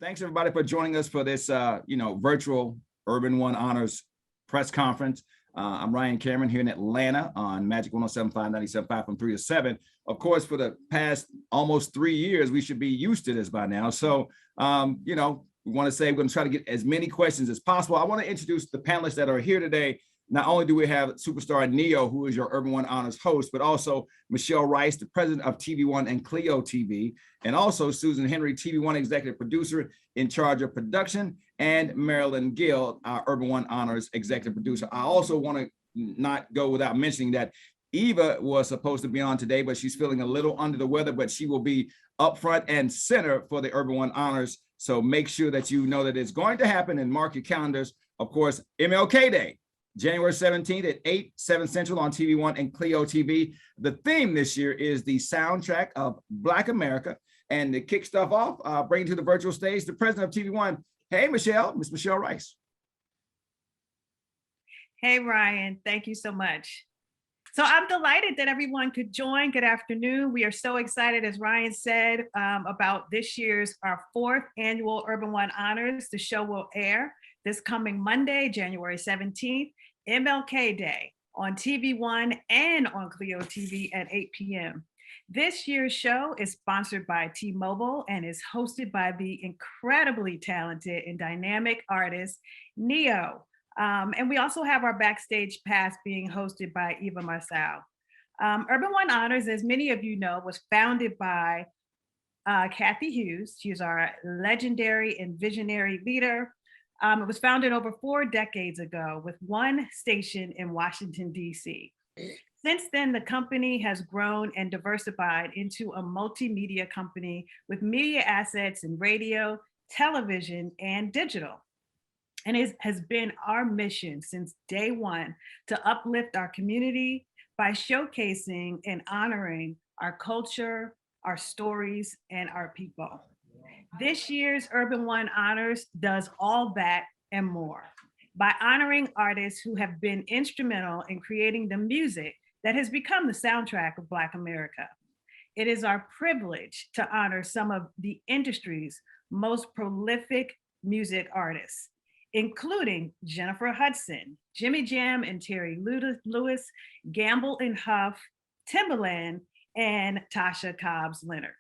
Thanks everybody for joining us for this, virtual Urban One Honors press conference. I'm Ryan Cameron here in Atlanta on MAJIC 107.5, 97.5 from 3 to 7. Of course, for the past almost 3 years, we should be used to this by now. So, we want to say we're going to try to get as many questions as possible. I want to introduce the panelists that are here today. Not only do we have superstar Neo, who is your Urban One Honors host, but also Michelle Rice, the president of TV One and Clio TV, and also Susan Henry, TV One executive producer in charge of production, and Marlon Gill, our Urban One Honors executive producer. I also want to not go without mentioning that Eva was supposed to be on today, but she's feeling a little under the weather, but she will be up front and center for the Urban One Honors. So make sure that you know that it's going to happen and mark your calendars. Of course, MLK Day, January 17th at 7 Central on TV One and Clio TV. The theme this year is the soundtrack of Black America. And to kick stuff off, bring to the virtual stage the president of TV One. Hey, Michelle, Miss Michelle Rice. Hey, Ryan, thank you so much. So I'm delighted that everyone could join. Good afternoon. We are so excited, as Ryan said, about this year's, our 4th annual Urban One Honors. The show will air this coming Monday, January 17th, MLK Day on TV One and on Clio TV at 8 p.m. This year's show is sponsored by T-Mobile and is hosted by the incredibly talented and dynamic artist, Neo. And we also have our backstage pass being hosted by Eva Marcel. Urban One Honors, as many of you know, was founded by Cathy Hughes. She's our legendary and visionary leader. It was founded over 4 decades ago with one station in Washington, D.C. Since then, the company has grown and diversified into a multimedia company with media assets in radio, television, and digital. And it has been our mission since day one to uplift our community by showcasing and honoring our culture, our stories, and our people. This year's Urban One Honors does all that and more by honoring artists who have been instrumental in creating the music that has become the soundtrack of Black America. It is our privilege to honor some of the industry's most prolific music artists, including Jennifer Hudson, Jimmy Jam and Terry Lewis, Gamble and Huff, Timberland, and Tasha Cobbs Leonard.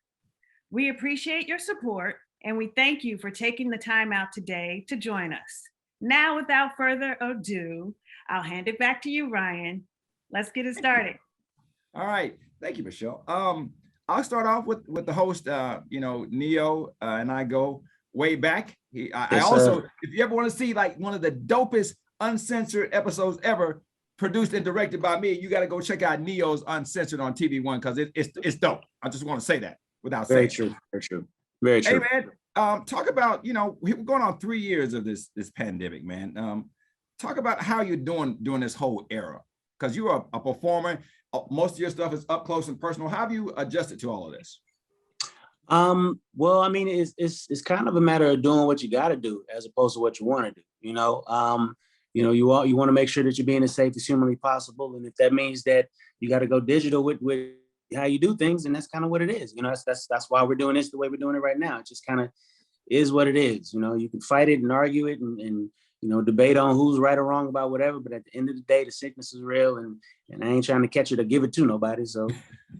We appreciate your support and we thank you for taking the time out today to join us. Now, without further ado, I'll hand it back to you, Ryan. Let's get it started. All right, thank you, Michelle. I'll start off with the host, Neo, and I go way back. I also, if you ever want to see like one of the dopest uncensored episodes ever produced and directed by me, you got to go check out Neo's Uncensored on TV One because it's dope. I just want to say that without saying. Very true. Very true. Hey man, talk about, we're going on 3 years of this pandemic, man. Talk about how you're doing during this whole era, because you are a performer. Most of your stuff is up close and personal. How have you adjusted to all of this? Well, I mean, it's kind of a matter of doing what you got to do as opposed to what you want to do. You want to make sure that you're being as safe as humanly possible, and if that means that you got to go digital with how you do things, and that's kind of what it is. That's why we're doing this the way we're doing it right now. It just kind of is what it is. You can fight it and argue it and debate on who's right or wrong about whatever, but at the end of the day, the sickness is real, and I ain't trying to catch it or give it to nobody. So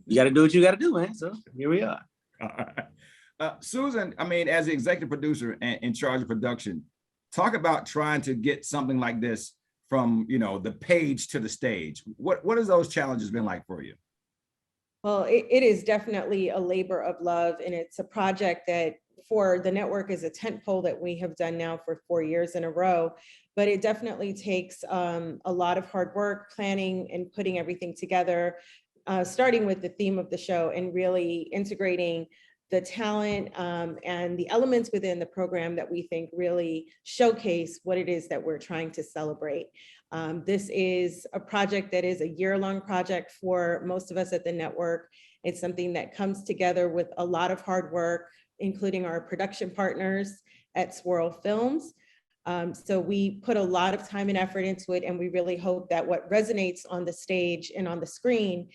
you got to do what you got to do, man. So here we are. All right. Susan, I mean, as the executive producer and in charge of production, talk about trying to get something like this from, the page to the stage. What has those challenges been like for you? Well, it is definitely a labor of love, and it's a project that for the network is a tentpole that we have done now for 4 years in a row, but it definitely takes a lot of hard work, planning and putting everything together, starting with the theme of the show and really integrating the talent and the elements within the program that we think really showcase what it is that we're trying to celebrate. This is a project that is a year-long project for most of us at the network. It's something that comes together with a lot of hard work, including our production partners at Swirl Films. So we put a lot of time and effort into it, and we really hope that what resonates on the stage and on the screen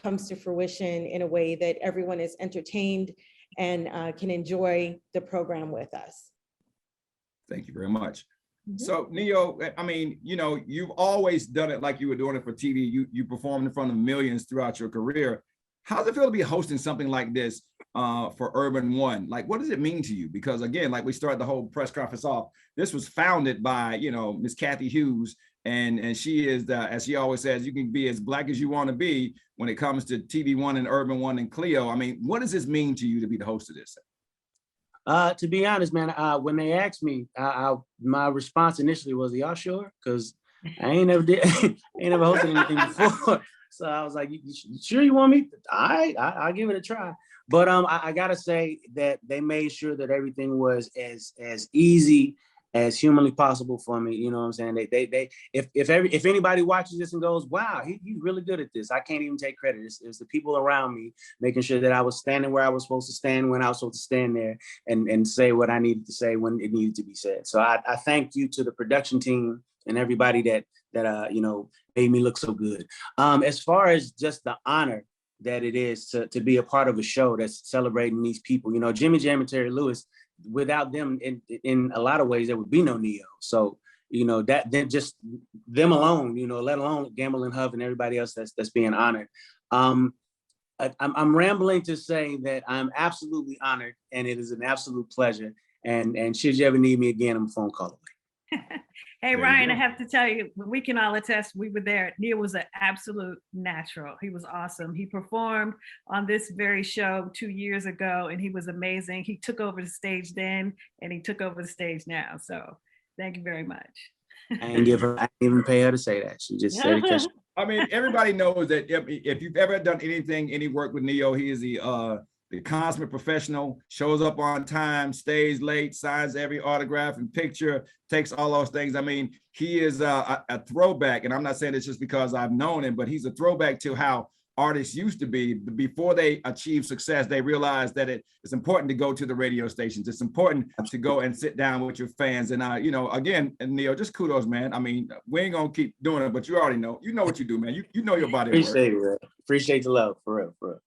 comes to fruition in a way that everyone is entertained and can enjoy the program with us. Thank you very much. Mhm. So Neo, I mean, you know, you've always done it like you were doing it for TV. You performed in front of millions throughout your career. How does it feel to be hosting something like this for Urban One? Like, what does it mean to you? Because again, like we started the whole press conference off, this was founded by, you know, Miss Cathy Hughes, and she is, as she always says, you can be as black as you want to be when it comes to TV One and Urban One and Cleo. I mean, what does this mean to you to be the host of this? To be honest, man, when they asked me, my response initially was, "Y'all sure?" Because I ain't never hosted anything before. So I was like, "You sure you want me?" I'll give it a try. But I gotta say that they made sure that everything was as easy as humanly possible for me. You know what I'm saying? If anybody watches this and goes, "Wow, he's really good at this," I can't even take credit. It's the people around me making sure that I was standing where I was supposed to stand when I was supposed to stand there, and say what I needed to say when it needed to be said. So I thank you to the production team and everybody that you know, made me look so good. As far as just the honor that it is to be a part of a show that's celebrating these people, you know, Jimmy Jam and Terry Lewis. Without them, in a lot of ways, there would be no Neo. So, you know, that then just them alone, you know, let alone Gamble and Huff and everybody else that's being honored. I'm rambling to say that I'm absolutely honored, and it is an absolute pleasure. And should you ever need me again, I'm a phone call away. Hey, Ryan, I have to tell you, we can all attest, we were there. Neo was an absolute natural. He was awesome. He performed on this very show 2 years ago, and he was amazing. He took over the stage then, and he took over the stage now. So thank you very much. I didn't even pay her to say that. She just said it. I mean, everybody knows that if you've ever done any work with Neo, he is the consummate professional, shows up on time, stays late, signs every autograph and picture, takes all those things. I mean, he is a throwback, and I'm not saying it's just because I've known him, but he's a throwback to how artists used to be. Before they achieve success, they realize that it's important to go to the radio stations. It's important to go and sit down with your fans. And you know, again, and Neo, just kudos, man. I mean, we ain't gonna keep doing it, but you already know. You know what you do, man. You know your body. Appreciate it, man. Appreciate the love, for real, for real.